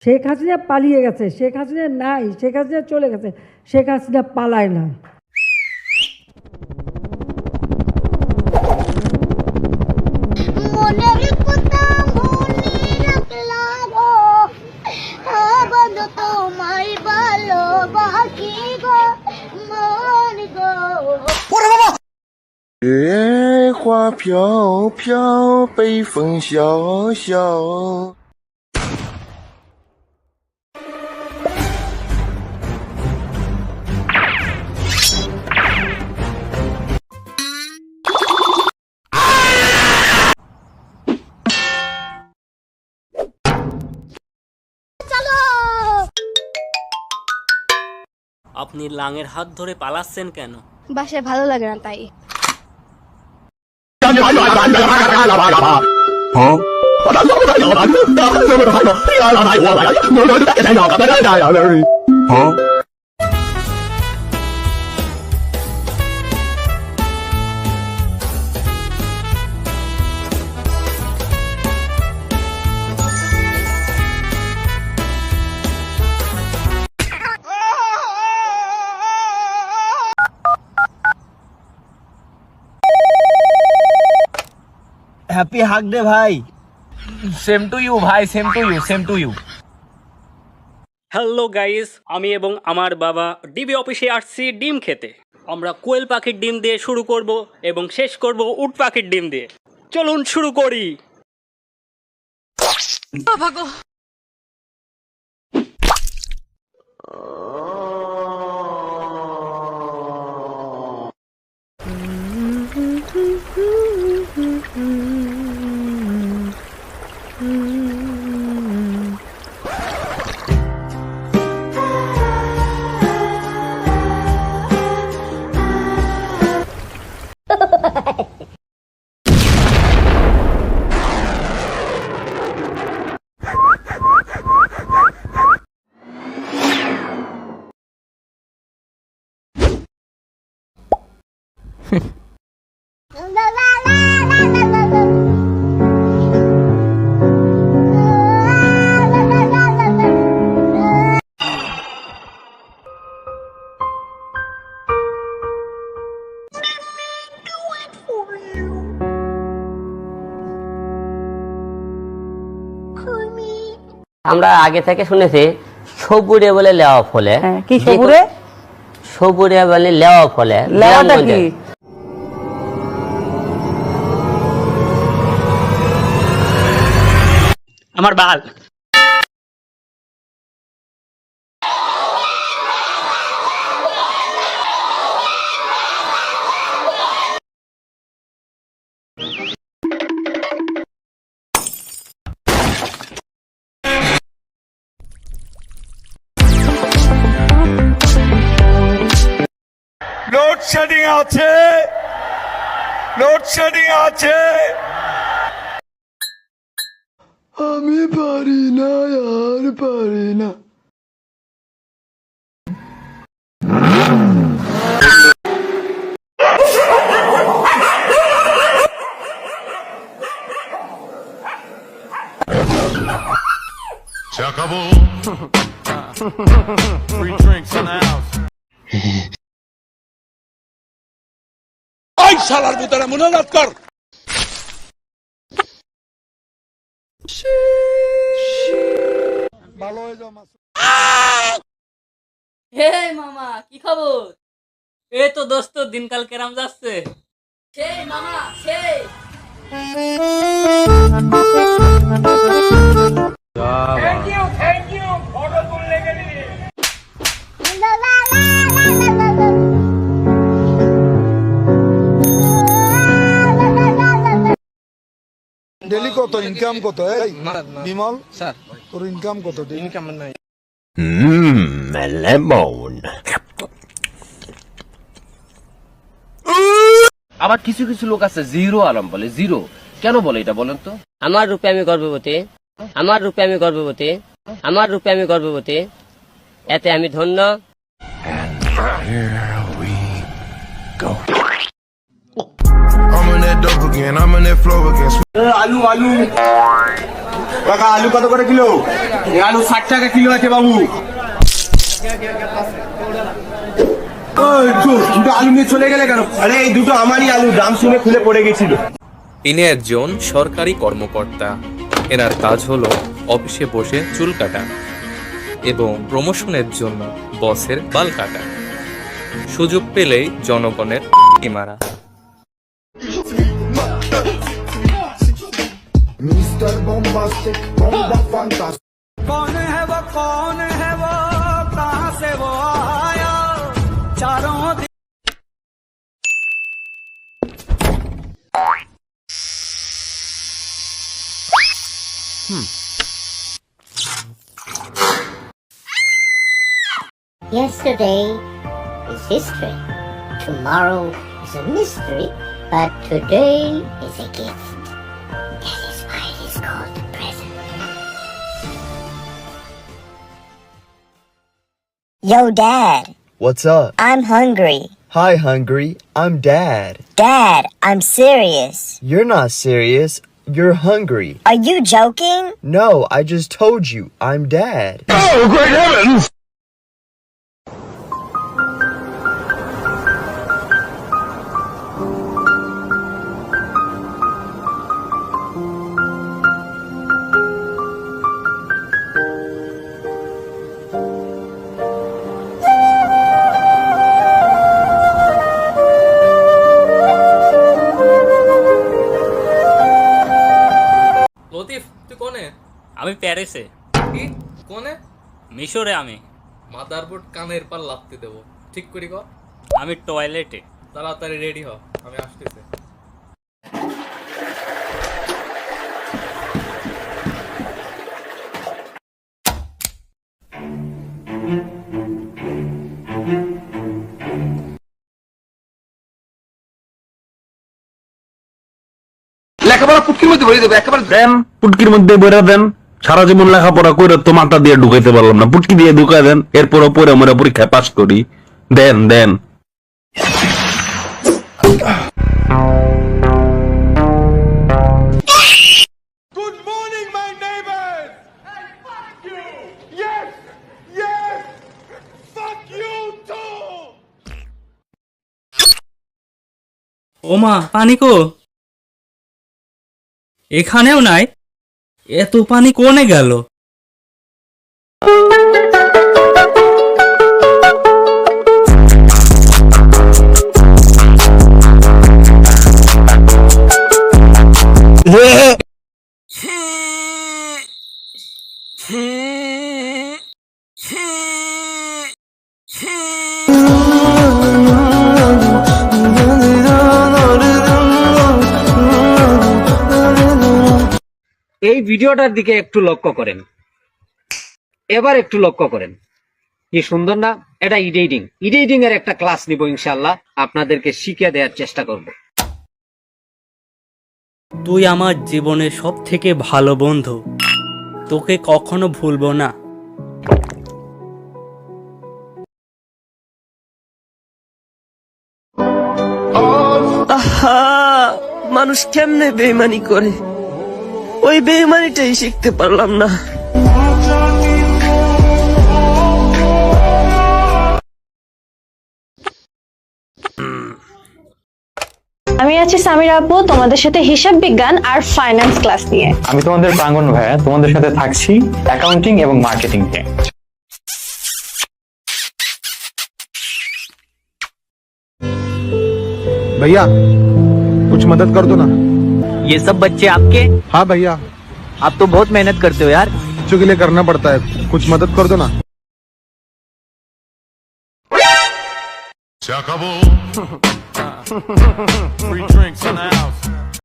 শেখ হাসিনা পালিয়ে গেছে, শেখ হাসিনা নাই, শেখ হাসিনা চলে গেছে, শেখ হাসিনা পালায় না।月花飘飘，北风萧萧。আপনি লাঙের হাত ধরে পালাচ্ছেন কেন? বাসায় ভালো লাগে না তাই। হ্যাপি হাক ডে ভাই। সেম টু ইউ ভাই, same to you, same to you. Hello guys, আমি এবং আমার বাবা ডিবি অফিসে আসছি ডিম খেতে। আমরা কোয়েল পাখির ডিম দিয়ে শুরু করব এবং শেষ করব উট পাখির ডিম দিয়ে। চলুন শুরু করি। আমরা আগে থেকে শুনেছি সবুরে বলে লেওয়া ফলে। কি সবুরে? সবুরে বলে লেওয়া ফলে। লেওয়াটা কি? আমার বাল। লোডশেডিং আছে, লোডশেডিং আছে। আমি পারি না, আর পারি না। Free drinks in the house. ওই শালার ভিতরে মনোনাদ কর। ভালো হয়ে যাও মাসুদ। হে মামা, কি খবর? এই তো দোস্ত, দিনকাল কেরাম যাচ্ছে? সেই মামা সেই। Thank you, thank you. Photo তুললে গেলি। ডেলি কত ইনকাম কত? এই বিমল স্যার, তোর ইনকাম কত? ইনকাম নাই। লেমন। আবার কিছু কিছু লোক আছে জিরো আলম বলে। জিরো কেন বলে এটা বলেন তো? আমার রূপে আমি গর্ভবতী, আমার রূপে আমি গর্ভবতী, আমার রূপে আমি গর্ভবতী, এতে আমি ধন্য। I'm on that dope again, I'm on that flow again. আলু আলু কাকা আলু কত করে কিলো? আলু 60 টাকা কিলো আছে বাবু। দুটো আলু নিয়ে চলে গেলে কেন? আরে এই দুটো আমারই আলু, দাম শুনে খুলে পড়ে গেছিল। ইনি একজন সরকারি কর্মকর্তা। এনার কাজ হলো অফিসে বসে চুল কাটা এবং প্রমোশনের জন্য বসের বাল কাটা। সুযোগ পেলেই জনগণের মারা। Yesterday is history. Tomorrow is a mystery. But today is a gift. That is why it is called the present. Yo, Dad. What's up? I'm hungry. Hi, hungry. I'm Dad. Dad, I'm serious. You're not serious. You're hungry. Are you joking? No, I just told you. I'm Dad. Oh, great heavens! Latif তুই কোনে? আমি প্যারিসে। কি কোনে? মিশরে। আমি motherboard কানের পার লাগতে দেবো, ঠিক করি কর। আমি টয়লেটে। তাড়াতাড়ি রেডি হ, আমি আসতেছি। লেখাপড়া পুটকির মধ্যে ভরে দেবো একেবারে। দেন পুটকির মধ্যে বইরা দেন। সারা জীবন লেখাপড়া করে তো মাথা দিয়ে ঢুকাইতে পারলাম না, পুটকি দিয়ে ঢুকাই দেন, এরপরও পরে আমরা পরীক্ষায় পাস করি। দেন দেন। Good morning, my neighbors! Hey, fuck you! Yes! Yes! Fuck you too! ওমা, পানি কো? এখানেও নাই। এত পানি কোনে গেল? এই ভিডিওটার দিকে একটু লক্ষ্য করেন, এবার একটু লক্ষ্য করেন, কি সুন্দর না? এটা এডিটিং এর একটা ক্লাস নিব ইনশাআল্লাহ, আপনাদেরকে শিখিয়ে দেওয়ার চেষ্টা করব। তুই আমার জীবনের সব থেকে ভালো বন্ধু, তোকে কখনো ভুলবো না। মানুষ কেমনে বেইমানি করে, ওই বেইমানিটাই শিখতে পারলাম না। আমি আছি সামিরা আপু, তোমাদের সাথে হিসাব বিজ্ঞান আর ফাইন্যান্স ক্লাস নিয়ে। আমি তোমাদের প্রাঙ্গণ ভাইয়া, তোমাদের সাথে থাকছি অ্যাকাউন্টিং এবং মার্কেটিং নিয়ে। भैया कुछ मदद कर दो ना। ये सब बच्चे आपके? हाँ भैया, आप तो बहुत मेहनत करते हो यार। बच्चों के लिए करना पड़ता है, कुछ मदद कर दो ना। Se acabó. Free drinks in the house.